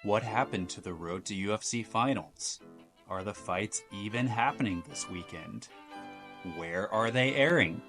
What happened to the road to UFC finals? Are the fights even happening this weekend? Where are they airing?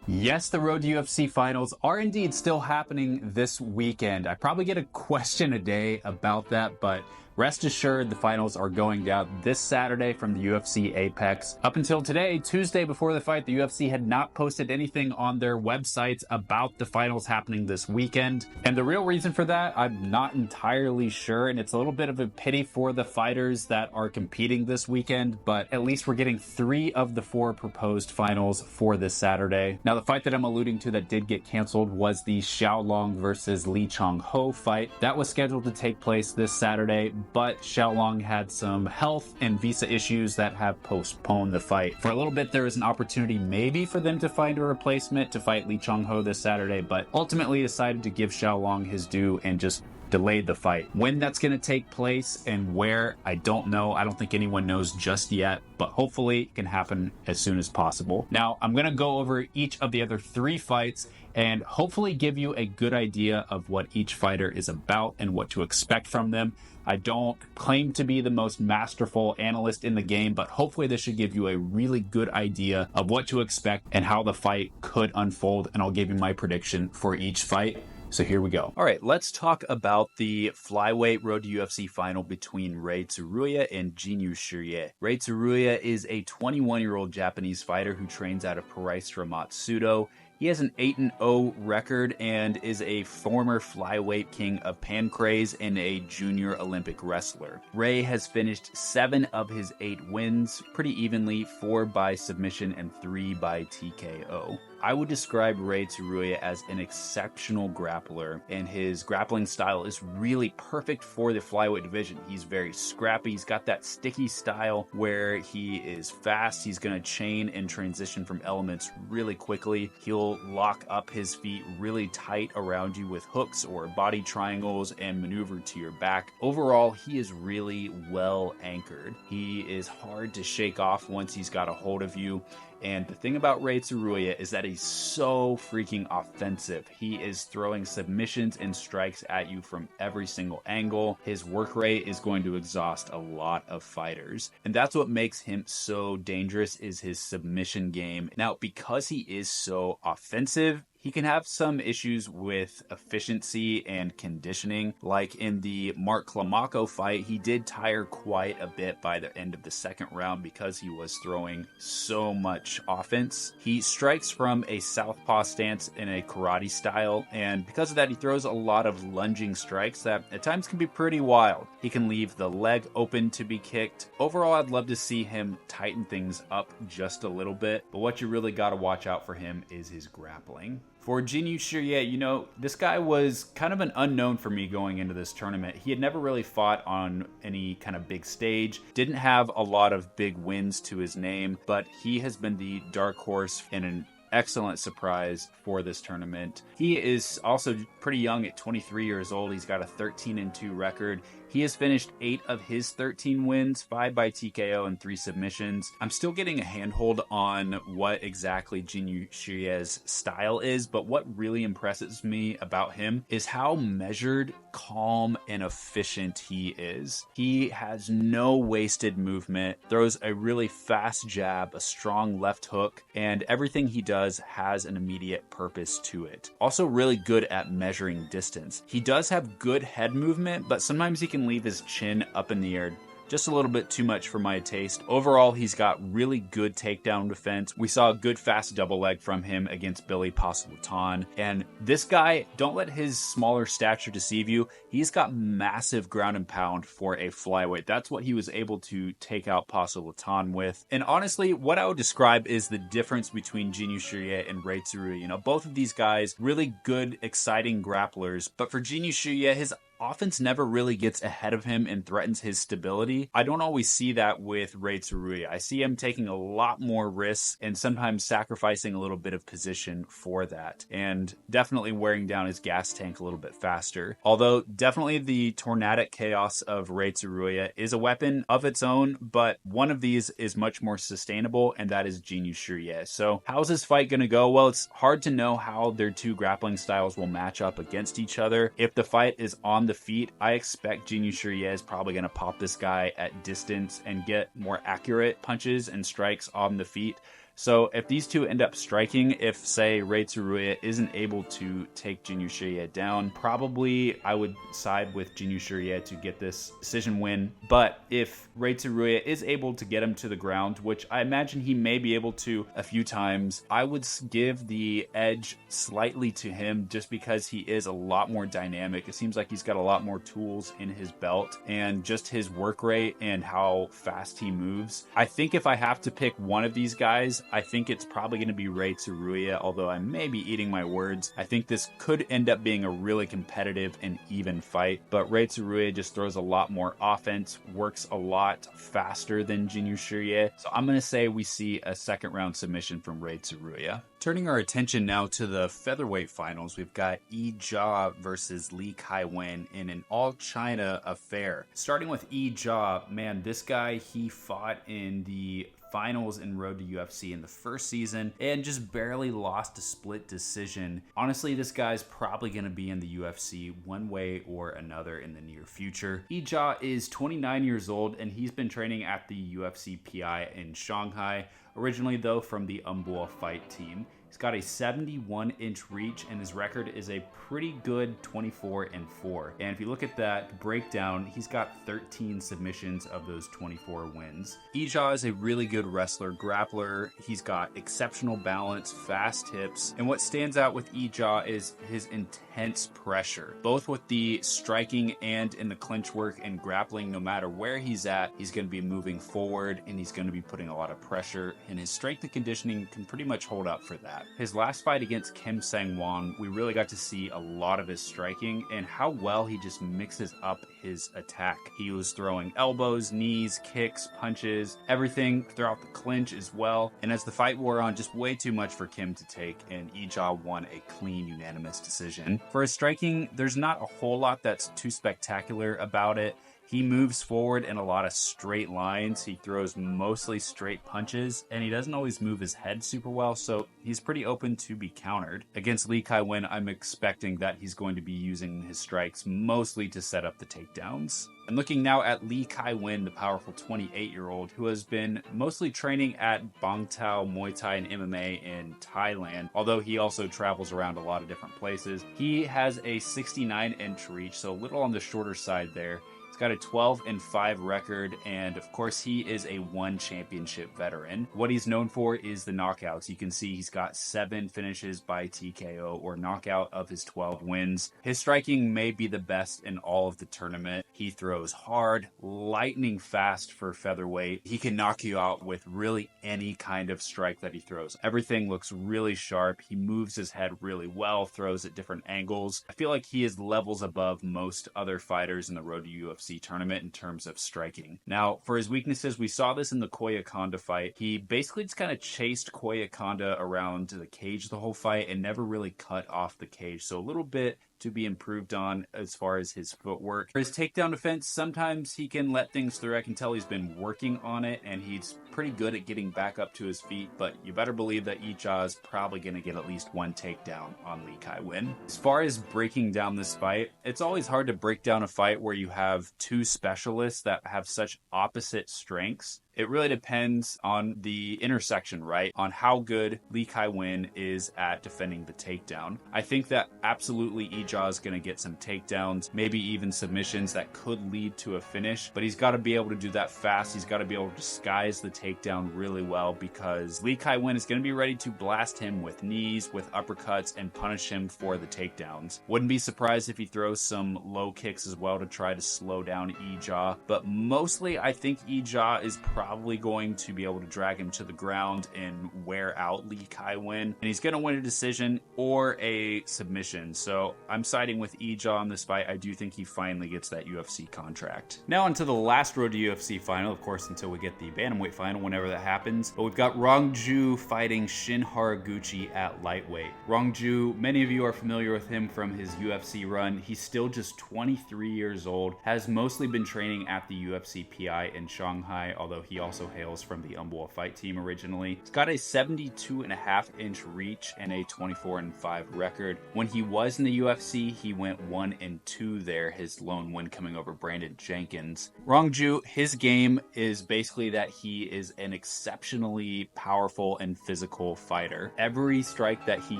Yes, the road to UFC finals are indeed still happening this weekend. I probably get a question a day about that, but rest assured the finals are going down this Saturday from the UFC Apex. Up until today, Tuesday before the fight, the UFC had not posted anything on their websites about the finals happening this weekend. And the real reason for that, I'm not entirely sure, and it's a little bit of a pity for the fighters that are competing this weekend, but at least we're getting 3 of the 4 proposed finals for this Saturday. Now, the fight that I'm alluding to that did get canceled was the Xiaolong versus Lee Chong-ho fight. That was scheduled to take place this Saturday, but Xiaolong had some health and visa issues that have postponed the fight. For a little bit, there was an opportunity maybe for them to find a replacement to fight Lee Chong-ho this Saturday, but ultimately decided to give Xiaolong his due and just delayed the fight. When that's going to take place and where, I don't know. I don't think anyone knows just yet, but hopefully it can happen as soon as possible. Now, I'm going to go over each of the other 3 fights and hopefully give you a good idea of what each fighter is about and what to expect from them. I don't claim to be the most masterful analyst in the game, but hopefully this should give you a really good idea of what to expect and how the fight could unfold, and I'll give you my prediction for each fight. So here we go. All right, let's talk about the flyweight road to UFC final between Rei Tsuruya and Jiniushiyue. Rei Tsuruya is a 21-year-old Japanese fighter who trains out of Paraistra Matsudo. He has an 8-0 record and is a former flyweight king of Pancrase and a junior Olympic wrestler. Rei has finished 7 of his 8 wins pretty evenly, 4 by submission and 3 by TKO. I would describe Rei Tsuruya as an exceptional grappler, and his grappling style is really perfect for the flyweight division. He's very scrappy. He's got that sticky style where he is fast. He's going to chain and transition from elements really quickly. He'll lock up his feet really tight around you with hooks or body triangles and maneuver to your back. Overall, he is really well anchored. He is hard to shake off once he's got a hold of you. And the thing about Rei Tsuruya is that he's so freaking offensive. He is throwing submissions and strikes at you from every single angle. His work rate is going to exhaust a lot of fighters. And that's what makes him so dangerous, is his submission game. Now, because he is so offensive, he can have some issues with efficiency and conditioning. Like in the Mark Klamaco fight, he did tire quite a bit by the end of the second round because he was throwing so much offense. He strikes from a southpaw stance in a karate style, and because of that, he throws a lot of lunging strikes that at times can be pretty wild. He can leave the leg open to be kicked. Overall, I'd love to see him tighten things up just a little bit, but what you really got to watch out for him is his grappling. For Jiniushiyue, this guy was kind of an unknown for me going into this tournament. He had never really fought on any kind of big stage, didn't have a lot of big wins to his name, but he has been the dark horse and an excellent surprise for this tournament. He is also pretty young at 23 years old. He's got a 13-2 record. He has finished 8 of his 13 wins, 5 by TKO and 3 submissions. I'm still getting a handhold on what exactly Jiniushiyue's style is, but what really impresses me about him is how measured, calm, and efficient he is. He has no wasted movement, throws a really fast jab, a strong left hook, and everything he does has an immediate purpose to it. Also really good at measuring distance. He does have good head movement, but sometimes he can leave his chin up in the air just a little bit too much for my taste. Overall, he's got really good takedown defense. We saw a good fast double leg from him against Billy Pasolutan. And this guy, don't let his smaller stature deceive you. He's got massive ground and pound for a flyweight. That's what he was able to take out Pasolutan with. And honestly, what I would describe is the difference between Jiniushiyue and Rei Tsuruya. Both of these guys, really good, exciting grapplers. But for Jiniushiyue, his offense never really gets ahead of him and threatens his stability. I don't always see that with Rei Tsuruya. I see him taking a lot more risks and sometimes sacrificing a little bit of position for that, and definitely wearing down his gas tank a little bit faster. Although definitely the tornadic chaos of Rei Tsuruya is a weapon of its own, but one of these is much more sustainable, and that is Jiniushiyue. So how's this fight going to go? Well, it's hard to know how their two grappling styles will match up against each other. If the fight is on the feet, I expect Jiniushiyue is probably going to pop this guy at distance and get more accurate punches and strikes on the feet. So if these two end up striking, if say Rei Tsuruya isn't able to take Jiniushiyue down, probably I would side with Jiniushiyue to get this decision win. But if Rei Tsuruya is able to get him to the ground, which I imagine he may be able to a few times, I would give the edge slightly to him just because he is a lot more dynamic. It seems like he's got a lot more tools in his belt, and just his work rate and how fast he moves. I think if I have to pick one of these guys, I think it's probably going to be Rei Tsuruya, although I may be eating my words. I think this could end up being a really competitive and even fight, but Rei Tsuruya just throws a lot more offense, works a lot faster than Jiniushiyue. So I'm going to say we see a second round submission from Rei Tsuruya. Turning our attention now to the featherweight finals, we've got Yizha versus Kaiwen in an all-China affair. Starting with Yizha, man, this guy, he fought in the finals in Road to UFC in the first season and just barely lost a split decision. Honestly, this guy's probably going to be in the UFC one way or another in the near future. Yizha is 29 years old and he's been training at the UFC PI in Shanghai, originally though from the Umbua fight team. He's got a 71-inch reach, and his record is a pretty good 24-4. And if you look at that breakdown, he's got 13 submissions of those 24 wins. Yizha is a really good wrestler, grappler. He's got exceptional balance, fast hips, and what stands out with Yizha is his intense pressure, both with the striking and in the clinch work and grappling. No matter where he's at, he's going to be moving forward, and he's going to be putting a lot of pressure, and his strength and conditioning can pretty much hold up for that. His last fight against Kim Sang-won, we really got to see a lot of his striking and how well he just mixes up his attack. He was throwing elbows, knees, kicks, punches, everything throughout the clinch as well. And as the fight wore on, just way too much for Kim to take, and Yizha won a clean, unanimous decision. For his striking, there's not a whole lot that's too spectacular about it. He moves forward in a lot of straight lines. He throws mostly straight punches, and he doesn't always move his head super well, so he's pretty open to be countered. Against Kaiwen, I'm expecting that he's going to be using his strikes mostly to set up the takedowns. And looking now at Kaiwen, the powerful 28-year-old who has been mostly training at Bangtao Muay Thai and MMA in Thailand, although he also travels around a lot of different places. He has a 69-inch reach, so a little on the shorter side there. Got a 12-5 record, and of course he is a one championship veteran. What he's known for is the knockouts. You can see he's got 7 finishes by TKO or knockout of his 12 wins. His striking may be the best in all of the tournament. He throws hard, lightning fast for featherweight. He can knock you out with really any kind of strike that he throws. Everything looks really sharp. He moves his head really well, throws at different angles. I feel like he is levels above most other fighters in the Road to UFC tournament in terms of striking. Now, for his weaknesses, we saw this in the Koya Konda fight. He basically just kind of chased Koya Konda around the cage the whole fight and never really cut off the cage. So a little bit to be improved on as far as his footwork. For his takedown defense, sometimes he can let things through. I can tell he's been working on it, and he's pretty good at getting back up to his feet, but you better believe that Yizha is probably going to get at least one takedown on Kaiwen. As far as breaking down this fight, it's always hard to break down a fight where you have two specialists that have such opposite strengths. It really depends on the intersection, right? On how good Kaiwen is at defending the takedown. I think that absolutely Yizha is going to get some takedowns, maybe even submissions that could lead to a finish, but he's got to be able to do that fast. He's got to be able to disguise the takedown really well, because Kaiwen is going to be ready to blast him with knees, with uppercuts, and punish him for the takedowns. Wouldn't be surprised if he throws some low kicks as well to try to slow down Yizha, but mostly I think Yizha is probably going to be able to drag him to the ground and wear out Kaiwen, and he's going to win a decision or a submission. So I'm siding with Yizha on this fight. I do think he finally gets that UFC contract. Now onto the last Road to UFC final, of course, until we get the bantamweight final, whenever that happens. But we've got Rongzhu fighting Shin Haraguchi at lightweight. Rongzhu, many of you are familiar with him from his UFC run. He's still just 23 years old, has mostly been training at the UFC PI in Shanghai, although he He also hails from the Umbua Fight Team originally. He's got a 72.5-inch reach and a 24-5 record. When he was in the UFC, he went 1-2 there, his lone win coming over Brandon Jenkins. Rongzhu, his game is basically that he is an exceptionally powerful and physical fighter. Every strike that he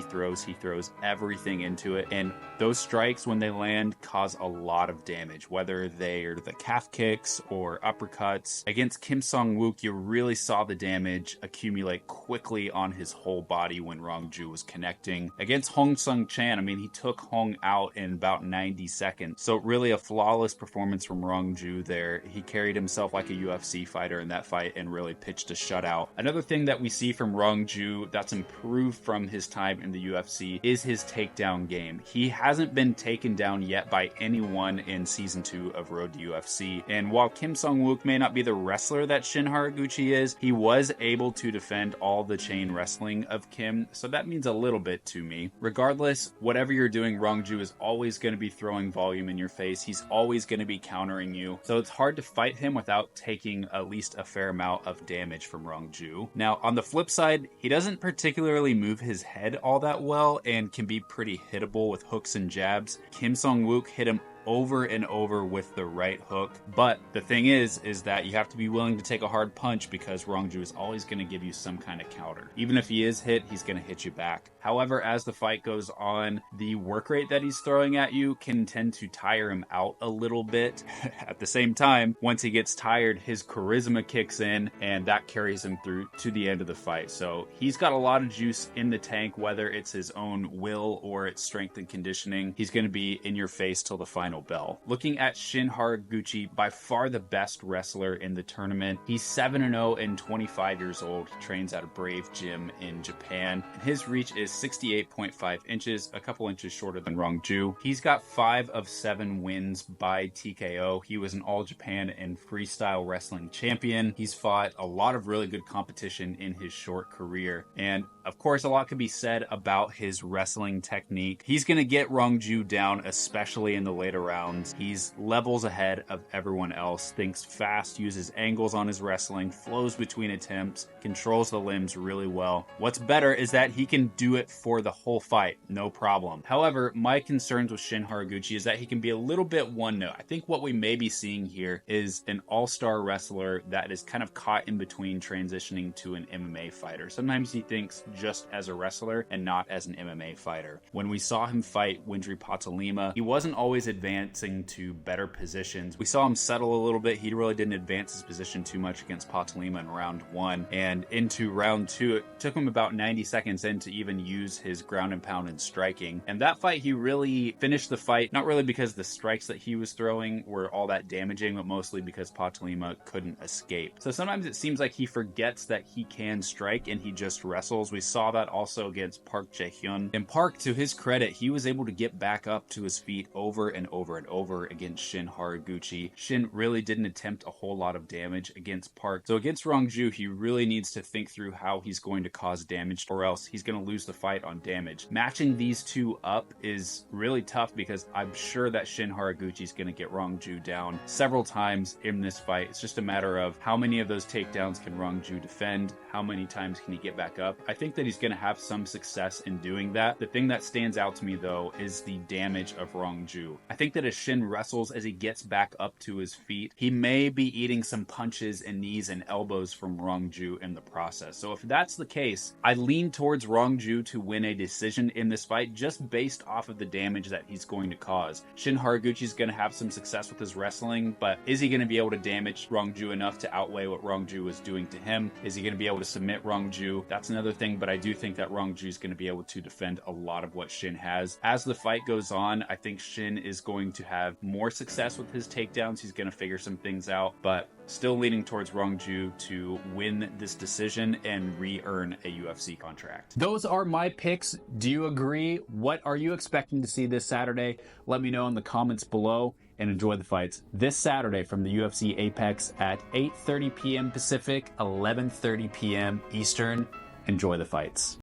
throws everything into it, and those strikes, when they land, cause a lot of damage, whether they're the calf kicks or uppercuts. Against Kim Song-wook, you really saw the damage accumulate quickly on his whole body when Rongzhu was connecting. Against Hong Sung-chan, I mean, he took Hong out in about 90 seconds. So really a flawless performance from Rongzhu there. He carried himself like a UFC fighter in that fight and really pitched a shutout. Another thing that we see from Rongzhu that's improved from his time in the UFC is his takedown game. He hasn't been taken down yet by anyone in Season 2 of Road to UFC. And while Kim Song-wook may not be the wrestler that Shin Haraguchi is, he was able to defend all the chain wrestling of Kim, so that means a little bit to me. Regardless, whatever you're doing, Rongzhu is always going to be throwing volume in your face. He's always going to be countering you, so it's hard to fight him without taking at least a fair amount of damage from Rongzhu. Now, on the flip side, he doesn't particularly move his head all that well and can be pretty hittable with hooks and jabs. Kim Song-wook hit him over and over with the right hook. But the thing is that you have to be willing to take a hard punch, because Rongzhu is always going to give you some kind of counter. Even if he is hit, he's going to hit you back. However, as the fight goes on, the work rate that he's throwing at you can tend to tire him out a little bit. At the same time, once he gets tired, his charisma kicks in, and that carries him through to the end of the fight. So he's got a lot of juice in the tank, whether it's his own will or it's strength and conditioning. He's going to be in your face till the final bell. Looking at Shin Haraguchi, by far the best wrestler in the tournament. He's 7-0 and 25 years old. He trains at a Brave gym in Japan, and his reach is 68.5 inches, a couple inches shorter than Rongzhu. He's got 5 of 7 wins by TKO. He was an All Japan and freestyle wrestling champion. He's fought a lot of really good competition in his short career, and of course, a lot could be said about his wrestling technique. He's going to get Rongzhu down, especially in the later rounds. He's levels ahead of everyone else, thinks fast, uses angles on his wrestling, flows between attempts, controls the limbs really well. What's better is that he can do it for the whole fight, no problem. However, my concerns with Shin Haraguchi is that he can be a little bit one-note. I think what we may be seeing here is an all-star wrestler that is kind of caught in between transitioning to an MMA fighter. Sometimes he thinks just as a wrestler and not as an MMA fighter. When we saw him fight Windry Patalima, he wasn't always advancing to better positions. We saw him settle a little bit. He really didn't advance his position too much against Patalima in round 1, and into round 2 it took him about 90 seconds in to even use his ground and pound and striking. And that fight, he really finished the fight, not really because the strikes that he was throwing were all that damaging, but mostly because Patalima couldn't escape. So sometimes it seems like he forgets that he can strike and he just wrestles. We saw that also against Park Jae-hyun. And Park, to his credit, he was able to get back up to his feet over and over and over against Shin Haraguchi. Shin really didn't attempt a whole lot of damage against Park. So against Rongzhu, he really needs to think through how he's going to cause damage, or else he's going to lose the fight on damage. Matching these two up is really tough, because I'm sure that Shin Haraguchi is going to get Rongzhu down several times in this fight. It's just a matter of how many of those takedowns can Rongzhu defend, how many times can he get back up. I think that he's going to have some success in doing that. The thing that stands out to me, though, is the damage of Rongzhu. I think that as Shin wrestles, as he gets back up to his feet, he may be eating some punches and knees and elbows from Rongzhu in the process. So if that's the case, I lean towards Rongzhu to win a decision in this fight, just based off of the damage that he's going to cause. Shin Haraguchi is going to have some success with his wrestling, but is he going to be able to damage Rongzhu enough to outweigh what Rongzhu is doing to him? Is he going to be able to submit Rongzhu? That's another thing, but I do think that Rongzhu is going to be able to defend a lot of what Shin has. As the fight goes on, I think Shin is going to have more success with his takedowns. He's going to figure some things out, but still leaning towards Rongzhu to win this decision and re-earn a UFC contract. Those are my picks. Do you agree? What are you expecting to see this Saturday? Let me know in the comments below, and enjoy the fights this Saturday from the UFC Apex at 8:30 p.m. Pacific, 11:30 p.m. Eastern. Enjoy the fights.